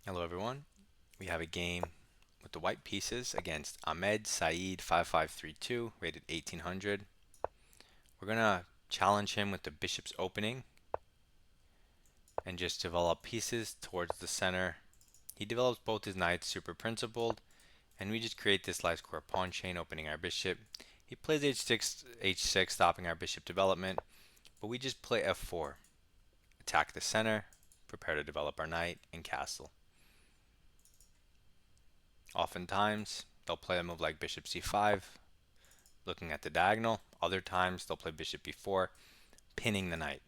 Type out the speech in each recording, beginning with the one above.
Hello everyone. We have a game with the white pieces against Ahmed Saeed 5532, rated 1800. We're going to challenge him with the bishop's opening and just develop pieces towards the center. He develops both his knights super principled, and we just create this light square pawn chain opening our bishop. He plays h6, stopping our bishop development, but we just play f4, attack the center, prepare to develop our knight, and castle. Oftentimes, they'll play a move like bishop c5, looking at the diagonal. Other times, they'll play bishop b4, pinning the knight.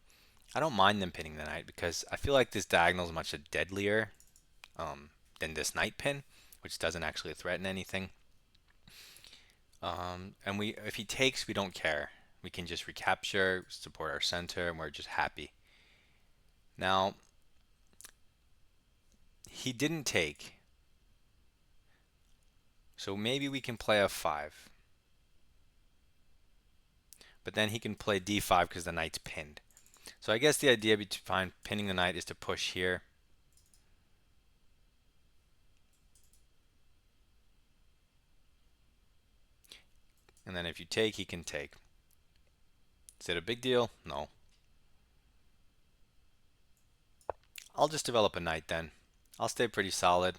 I don't mind them pinning the knight because I feel like this diagonal is much deadlier than this knight pin, which doesn't actually threaten anything. And if he takes, we don't care. We can just recapture, support our center, and we're just happy. Now, he didn't take, so maybe we can play f5. But then he can play d5 because the knight's pinned. So I guess the idea behind pinning the knight is to push here. And then if you take, he can take. Is it a big deal? No. I'll just develop a knight then. I'll stay pretty solid.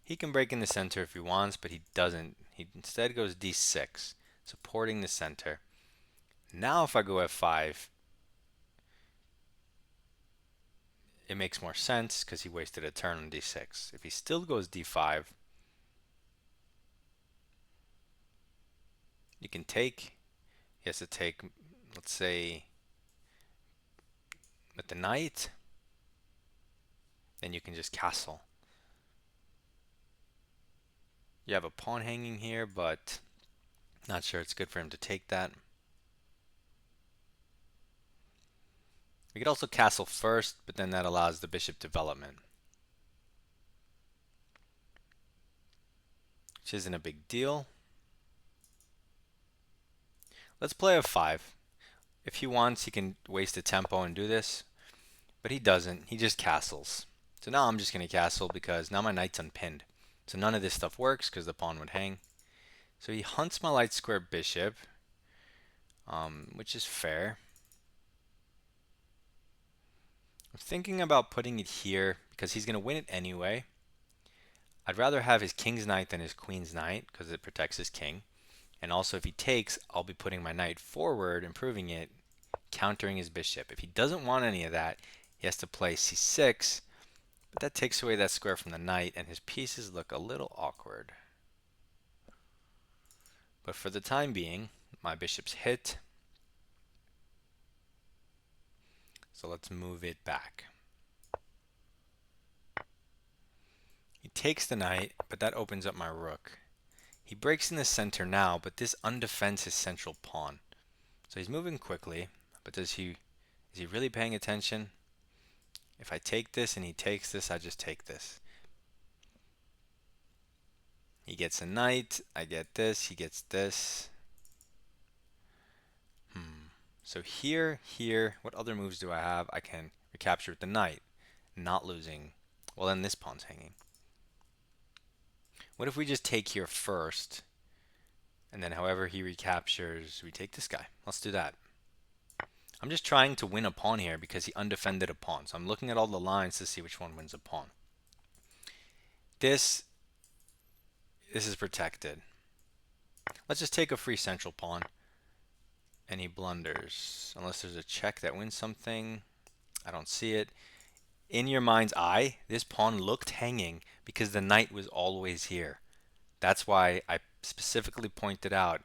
He can break in the center if he wants, but he doesn't. He instead goes d6, supporting the center. Now if I go f5, it makes more sense because he wasted a turn on d6. If he still goes d5, you can take. He has to take, let's say, with the knight. Then you can just castle. You have a pawn hanging here, but not sure it's good for him to take that. We could also castle first, but then that allows the bishop development, which isn't a big deal. Let's play f5. If he wants, he can waste a tempo and do this, but he doesn't. He just castles. So now I'm just going to castle because now my knight's unpinned. So none of this stuff works because the pawn would hang. So he hunts my light square bishop, which is fair. I'm thinking about putting it here because he's going to win it anyway. I'd rather have his king's knight than his queen's knight because it protects his king. And also if he takes, I'll be putting my knight forward, improving it, countering his bishop. If he doesn't want any of that, he has to play c6, but that takes away that square from the knight, and his pieces look a little awkward. But for the time being, my bishop's hit. So let's move it back. He takes the knight, but that opens up my rook. He breaks in the center now, but this undefends his central pawn. So he's moving quickly, but is he really paying attention? If I take this and he takes this, I just take this. He gets a knight, I get this, he gets this. So here, what other moves do I have? I can recapture with the knight, not losing. Well, then this pawn's hanging. What if we just take here first, and then however he recaptures, we take this guy? Let's do that. I'm just trying to win a pawn here because he undefended a pawn. So I'm looking at all the lines to see which one wins a pawn. This is protected. Let's just take a free central pawn. And he blunders. Unless there's a check that wins something. I don't see it. In your mind's eye, this pawn looked hanging because the knight was always here. That's why I specifically pointed out,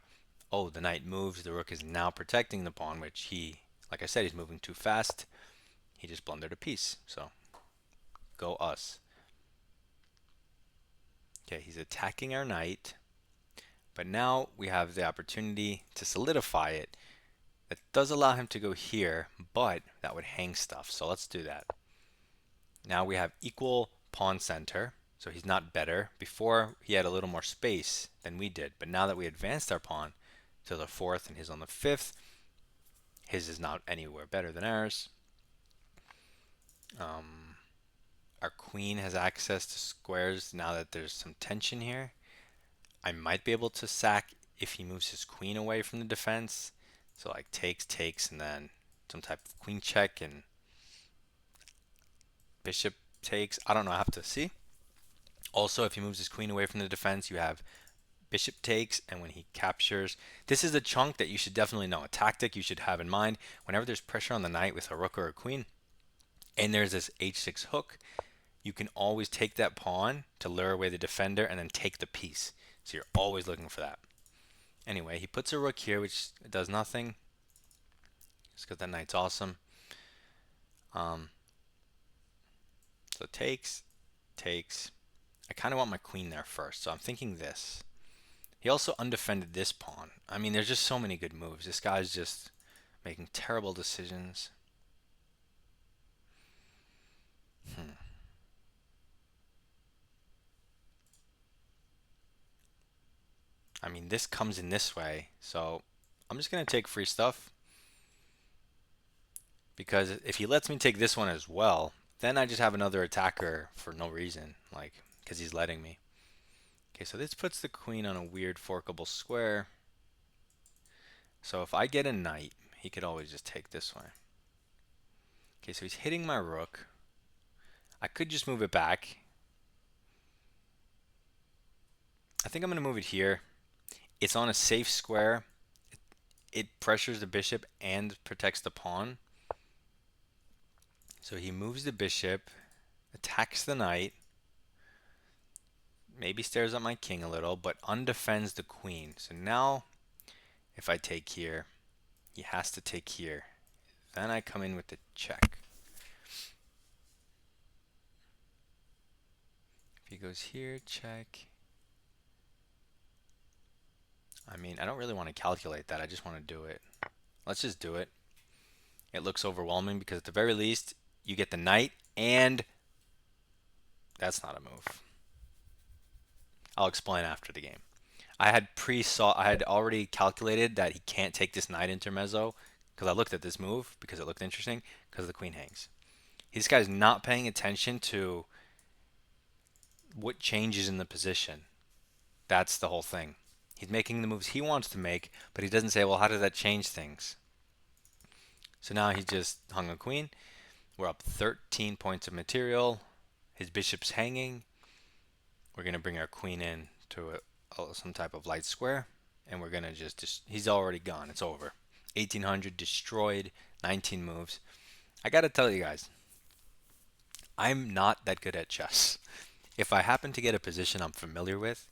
oh, the knight moves, the rook is now protecting the pawn, which he, like I said, he's moving too fast. He just blundered a piece. So, go us. Okay, he's attacking our knight. But now we have the opportunity to solidify it. That does allow him to go here, but that would hang stuff. So let's do that. Now we have equal pawn center. So he's not better. Before he had a little more space than we did. But now that we advanced our pawn to the 4th and his on the 5th, his is not anywhere better than ours. our queen has access to squares now that there's some tension here. I might be able to sack if he moves his queen away from the defense. So like takes, and then some type of queen check and bishop takes. I don't know, I have to see. Also, if he moves his queen away from the defense, you have bishop takes, and when he captures, this is a chunk that you should definitely know, a tactic you should have in mind. Whenever there's pressure on the knight with a rook or a queen, and there's this h6 hook, you can always take that pawn to lure away the defender and then take the piece. So you're always looking for that. Anyway, he puts a rook here, which does nothing. Just because that knight's awesome. So takes. I kind of want my queen there first, so I'm thinking this. He also undefended this pawn. I mean, there's just so many good moves. This guy's just making terrible decisions. I mean, this comes in this way, so I'm just going to take free stuff. Because if he lets me take this one as well, then I just have another attacker for no reason, like, because he's letting me. Okay, so this puts the queen on a weird forkable square. So if I get a knight, he could always just take this way. Okay, so he's hitting my rook. I could just move it back. I think I'm going to move it here. It's on a safe square. It pressures the bishop and protects the pawn. So he moves the bishop, attacks the knight, maybe stares at my king a little, but undefends the queen. So now, if I take here, he has to take here. Then I come in with the check. If he goes here, check. I mean, I don't really want to calculate that. I just want to do it. Let's just do it. It looks overwhelming because at the very least, you get the knight, and that's not a move. I'll explain after the game. I had already calculated that he can't take this knight intermezzo because I looked at this move because it looked interesting because the queen hangs. This guy's not paying attention to what changes in the position. That's the whole thing. He's making the moves he wants to make, but he doesn't say, well, how does that change things? So now he just hung a queen. We're up 13 points of material. His bishop's hanging. We're going to bring our queen in to some type of light square, and we're going to just he's already gone. It's over. 1800 destroyed, 19 moves. I got to tell you guys, I'm not that good at chess. If I happen to get a position I'm familiar with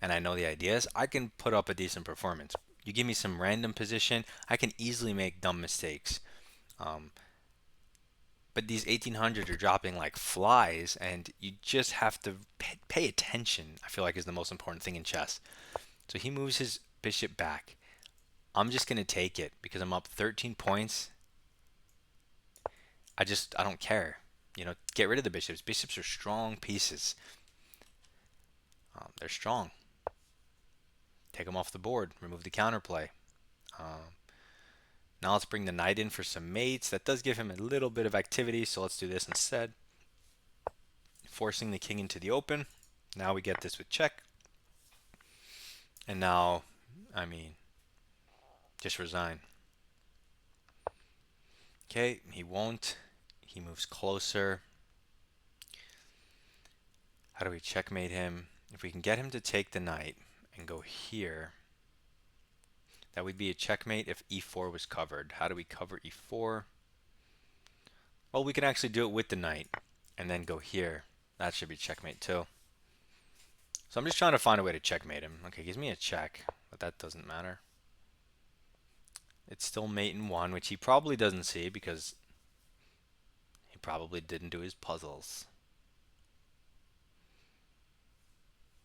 and I know the ideas, I can put up a decent performance. You give me some random position, I can easily make dumb mistakes. But these 1800 are dropping like flies, and you just have to pay attention, I feel like, is the most important thing in chess. So he moves his bishop back. I'm just going to take it because I'm up 13 points. I don't care. You know, get rid of the bishops. Bishops are strong pieces. They're strong. Take them off the board. Remove the counterplay. Now let's bring the knight in for some mates. That does give him a little bit of activity, so let's do this instead. Forcing the king into the open. Now we get this with check. And now, I mean, just resign. Okay, he won't. He moves closer. How do we checkmate him? If we can get him to take the knight and go here, that would be a checkmate if e4 was covered. How do we cover e4? Well, we can actually do it with the knight and then go here. That should be checkmate too. So I'm just trying to find a way to checkmate him. Okay, gives me a check, but that doesn't matter. It's still mate in one, which he probably doesn't see because he probably didn't do his puzzles.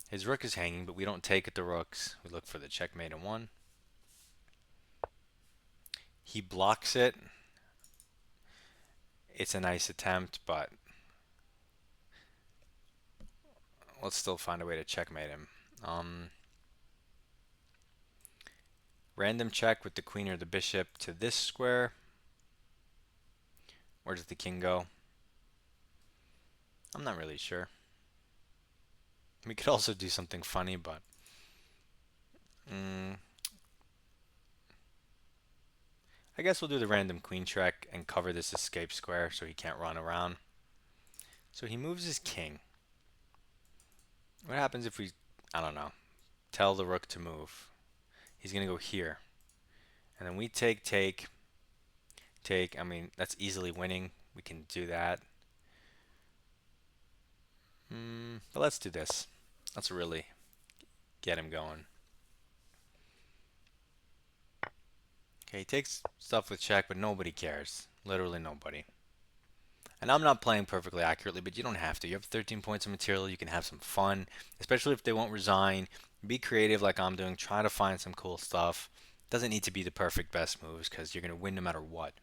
His rook is hanging, but we don't take at the rooks. We look for the checkmate in one. He blocks it. It's a nice attempt, but let's still find a way to checkmate him. Random check with the queen or the bishop to this square. Where does the king go? I'm not really sure. We could also do something funny, but mm, I guess we'll do the random queen check and cover this escape square so he can't run around. So he moves his king. What happens if we, I don't know, tell the rook to move? He's going to go here. And then we take. I mean, that's easily winning. We can do that. But let's do this. Let's really get him going. Okay, he takes stuff with check, but nobody cares. Literally nobody. And I'm not playing perfectly accurately, but you don't have to. You have 13 points of material. You can have some fun, especially if they won't resign. Be creative like I'm doing. Try to find some cool stuff. Doesn't need to be the perfect best moves because you're going to win no matter what.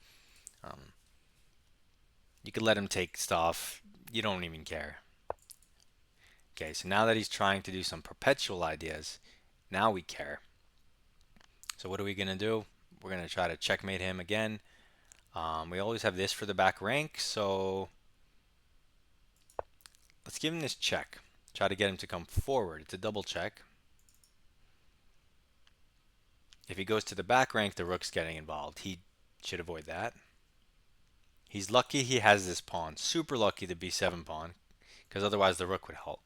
Um, you could let him take stuff. You don't even care. Okay, so now that he's trying to do some perpetual ideas, now we care. So what are we going to do? We're going to try to checkmate him again. We always have this for the back rank, so let's give him this check. Try to get him to come forward. It's a double check. If he goes to the back rank, the rook's getting involved. He should avoid that. He's lucky he has this pawn. Super lucky the b7 pawn, because otherwise the rook would help.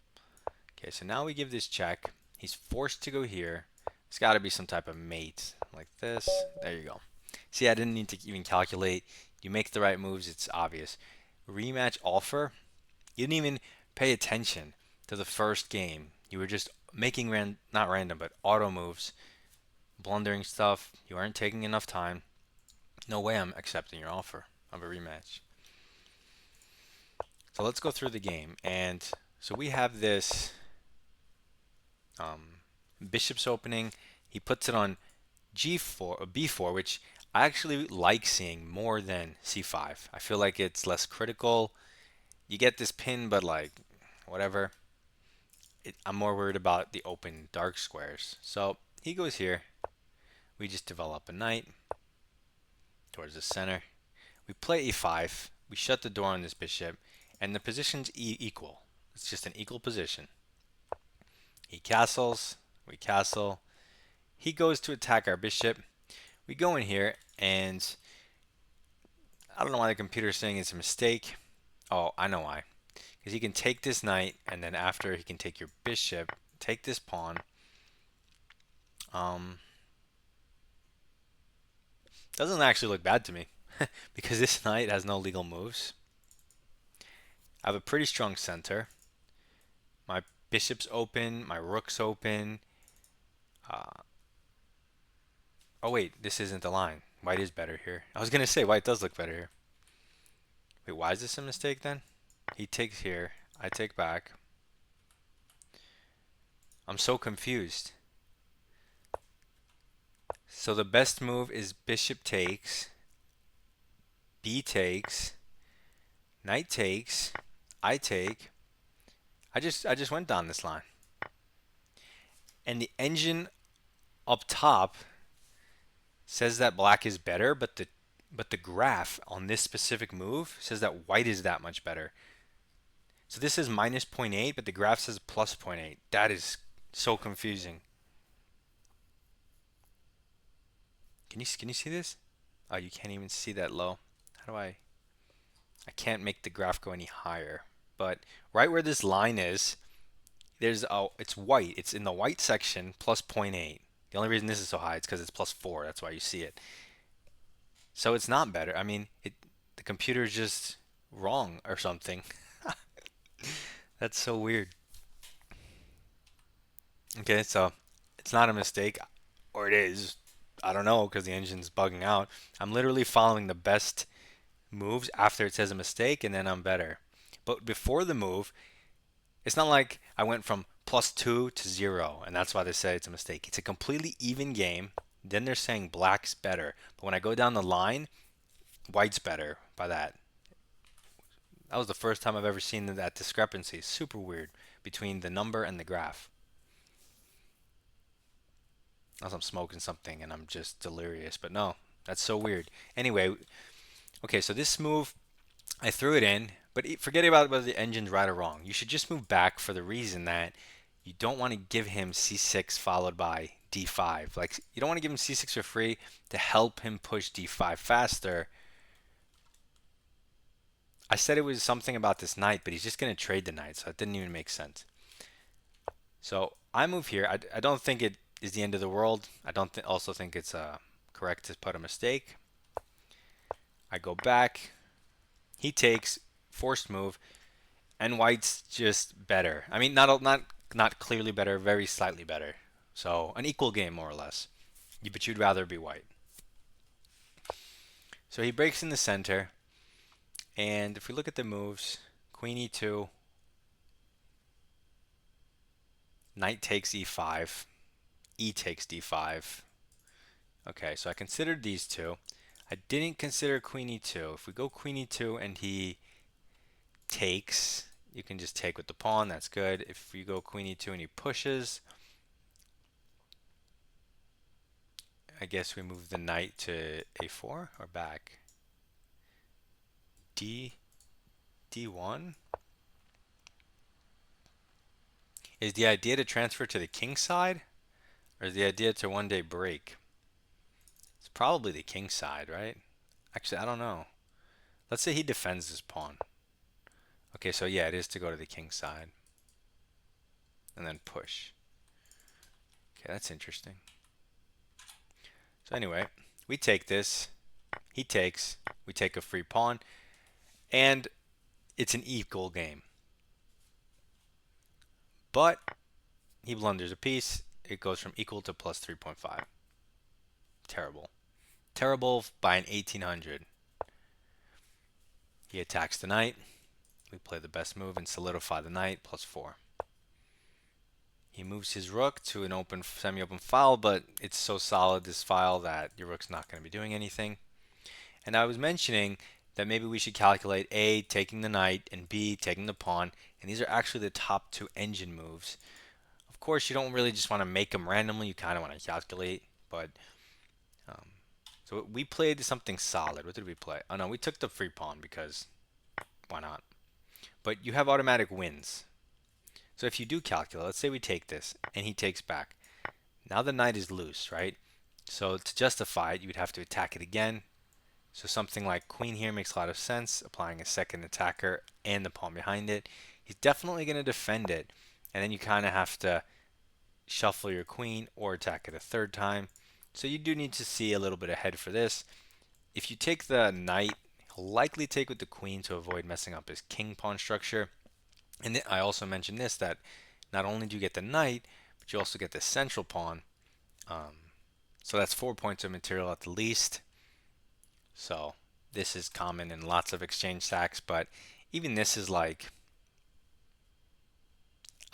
Okay, so now we give this check. He's forced to go here. It's got to be some type of mate, like this. There you go. See, I didn't need to even calculate. You make the right moves, it's obvious. Rematch offer. You didn't even pay attention to the first game. You were just making not random, but auto moves, blundering stuff. You aren't taking enough time. No way I'm accepting your offer of a rematch. So let's go through the game. And so we have this bishop's opening. He puts it on g4 or b4, which I actually like seeing more than c5. I feel like it's less critical. You get this pin, but like whatever. I'm more worried about the open dark squares. So he goes here. We just develop a knight towards the center. We play e5. We shut the door on this bishop, and the position's equal. It's just an equal position. He castles. We castle. He goes to attack our bishop. We go in here, and I don't know why the computer's saying it's a mistake. Oh, I know why. Because he can take this knight, and then after he can take your bishop, take this pawn. Doesn't actually look bad to me because this knight has no legal moves. I have a pretty strong center. My bishop's open, my rook's open. Oh wait, this isn't the line. White is better here. I was gonna say white does look better here. Wait, why is this a mistake then? He takes here, I take back. I'm so confused. So the best move is bishop takes, b takes, knight takes, I take. I just went down this line. And the engine up top says that black is better, but the graph on this specific move says that white is that much better. So this is minus zero point 0.8, but the graph says plus 0.8. That is so confusing. Can you see this? Oh, you can't even see that low. How do I can't make the graph go any higher. But right where this line is, it's white. It's in the white section plus zero point 0.8. The only reason this is so high is because it's plus 4. That's why you see it. So it's not better. I mean, the computer's just wrong or something. That's so weird. Okay, so it's not a mistake, or it is. I don't know because the engine's bugging out. I'm literally following the best moves after it says a mistake, and then I'm better. But before the move, it's not like I went from +2 to 0, and that's why they say it's a mistake. It's a completely even game. Then they're saying black's better. But when I go down the line, white's better by that. That was the first time I've ever seen that discrepancy. Super weird between the number and the graph. Unless I'm smoking something and I'm just delirious. But no, that's so weird. Anyway, okay, so this move, I threw it in, But forget about whether the engine's right or wrong. You should just move back for the reason that you don't want to give him c6 followed by d5. Like, you don't want to give him c6 for free to help him push d5 faster. I said it was something about this knight, but he's just going to trade the knight, so it didn't even make sense. So I move here. I don't think it is the end of the world. I don't also think it's correct to put a mistake. I go back. He takes, forced move, and white's just better. I mean, not clearly better, very slightly better. So an equal game more or less. But you'd rather be white. So he breaks in the center, and if we look at the moves, queen e2, knight takes e5, e takes d5. Okay, so I considered these two. I didn't consider queen e2. If we go queen e2 and he takes, you can just take with the pawn, that's good. If you go queen e2 and he pushes, I guess we move the knight to a4 or back. D1? Is the idea to transfer to the king side? Or is the idea to one day break? It's probably the king side, right? Actually, I don't know. Let's say he defends his pawn. Okay, so yeah, it is to go to the king side. And then push. Okay, that's interesting. So anyway, we take this. He takes. We take a free pawn. And it's an equal game. But he blunders a piece. It goes from equal to plus 3.5. Terrible. Terrible by an 1800. He attacks the knight. We play the best move and solidify the knight, plus 4. He moves his rook to an open, semi-open file, but it's so solid, this file, that your rook's not going to be doing anything. And I was mentioning that maybe we should calculate A, taking the knight, and B, taking the pawn. And these are actually the top two engine moves. Of course, you don't really just want to make them randomly. You kind of want to calculate. But so we played something solid. What did we play? Oh, no, we took the free pawn because why not? But you have automatic wins. So if you do calculate, let's say we take this and he takes back. Now the knight is loose, right? So to justify it, you would have to attack it again. So something like queen here makes a lot of sense, applying a second attacker and the pawn behind it. He's definitely going to defend it. And then you kind of have to shuffle your queen or attack it a third time. So you do need to see a little bit ahead for this. If you take the knight, he'll likely take with the queen to avoid messing up his king pawn structure. And I also mentioned this, that not only do you get the knight, but you also get the central pawn. So that's 4 points of material at the least. So this is common in lots of exchange stacks, but even this is like,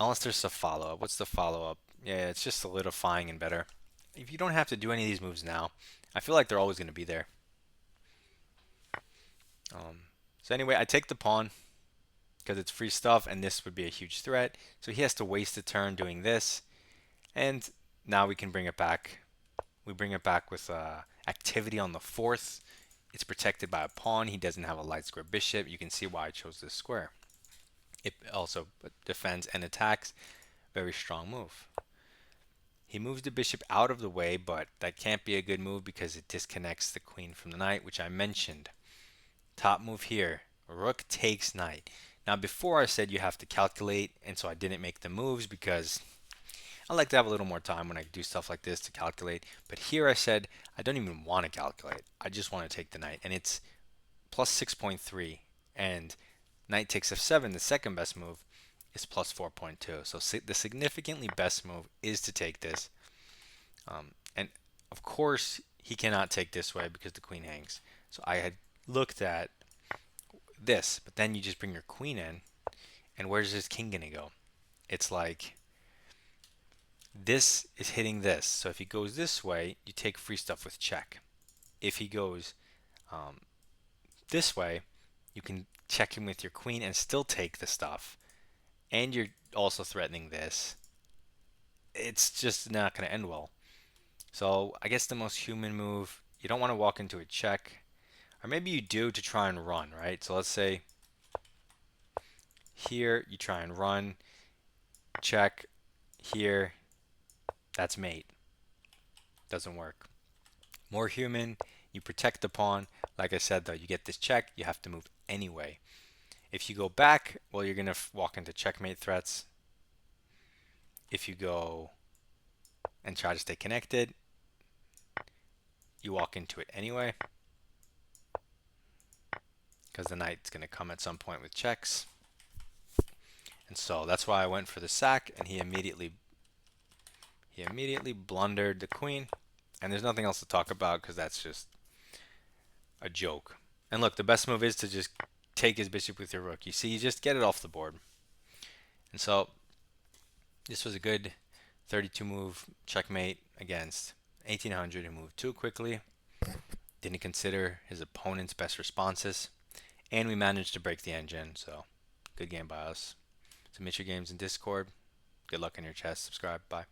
unless there's a follow-up. What's the follow-up? Yeah, it's just solidifying and better. If you don't have to do any of these moves now, I feel like they're always going to be there. So anyway, I take the pawn because it's free stuff, and this would be a huge threat. So he has to waste a turn doing this, and now we can bring it back. We bring it back with activity on the fourth. It's protected by a pawn. He doesn't have a light square bishop. You can see why I chose this square. It also defends and attacks. Very strong move. He moves the bishop out of the way, but that can't be a good move because it disconnects the queen from the knight, which I mentioned. Top move here, rook takes knight. Now before I said you have to calculate, and so I didn't make the moves because I like to have a little more time when I do stuff like this to calculate. But here I said I don't even want to calculate. I just want to take the knight, and it's plus 6.3. And knight takes f7, the second best move, is plus 4.2. So the significantly best move is to take this. And of course he cannot take this way because the queen hangs. So I had looked at this, but then you just bring your queen in, and where's his king gonna go? It's like this is hitting this. So if he goes this way, you take free stuff with check. If he goes this way, you can check him with your queen and still take the stuff. And you're also threatening this. It's just not going to end well. So I guess the most human move, you don't want to walk into a check. Or maybe you do to try and run, right? So let's say Here, you try and run, check. Here, that's mate. Doesn't work. More human, you protect the pawn. Like I said, though, you get this check, you have to move anyway. If you go back, well, you're going to walk into checkmate threats. If you go and try to stay connected, you walk into it anyway, because the knight's going to come at some point with checks. And so that's why I went for the sack, and he immediately blundered the queen. And there's nothing else to talk about because that's just a joke. And look, the best move is to just take his bishop with your rook. You see, you just get it off the board. And so this was a good 32 move checkmate against 1800, who moved too quickly, didn't consider his opponent's best responses, and we managed to break the engine. So good game by us. Submit your games in Discord. Good luck in your chess. Subscribe. Bye.